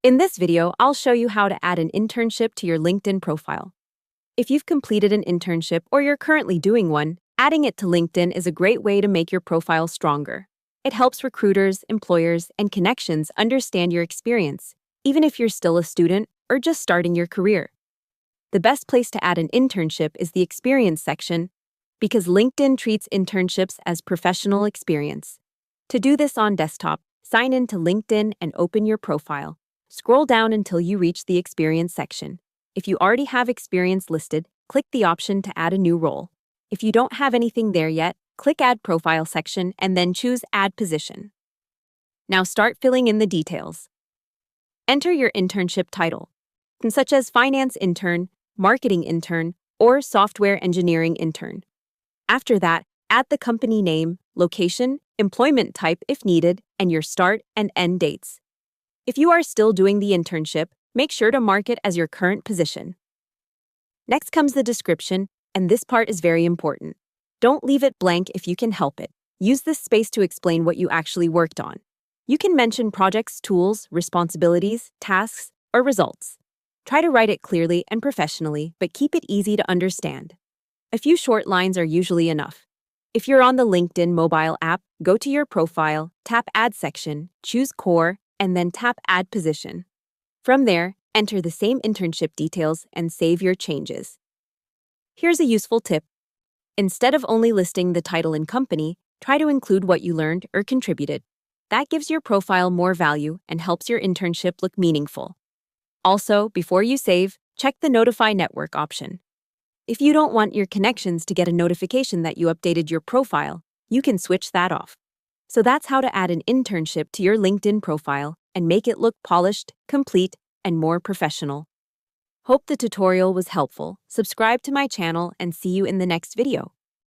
In this video, I'll show you how to add an internship to your LinkedIn profile. If you've completed an internship or you're currently doing one, adding it to LinkedIn is a great way to make your profile stronger. It helps recruiters, employers, and connections understand your experience, even if you're still a student or just starting your career. The best place to add an internship is the experience section, because LinkedIn treats internships as professional experience. To do this on desktop, sign in to LinkedIn and open your profile. Scroll down until you reach the experience section. If you already have experience listed, click the option to add a new role. If you don't have anything there yet, click Add Profile section and then choose Add Position. Now start filling in the details. Enter your internship title, such as Finance Intern, Marketing Intern, or Software Engineering Intern. After that, add the company name, location, employment type if needed, and your start and end dates. If you are still doing the internship, make sure to mark it as your current position. Next comes the description, and this part is very important. Don't leave it blank if you can help it. Use this space to explain what you actually worked on. You can mention projects, tools, responsibilities, tasks, or results. Try to write it clearly and professionally, but keep it easy to understand. A few short lines are usually enough. If you're on the LinkedIn mobile app, go to your profile, tap Add section, choose Core, and then tap Add Position. From there, enter the same internship details and save your changes. Here's a useful tip. Instead of only listing the title and company, try to include what you learned or contributed. That gives your profile more value and helps your internship look meaningful. Also, before you save, check the Notify Network option. If you don't want your connections to get a notification that you updated your profile, you can switch that off. So that's how to add an internship to your LinkedIn profile and make it look polished, complete, and more professional. Hope the tutorial was helpful. Subscribe to my channel and see you in the next video.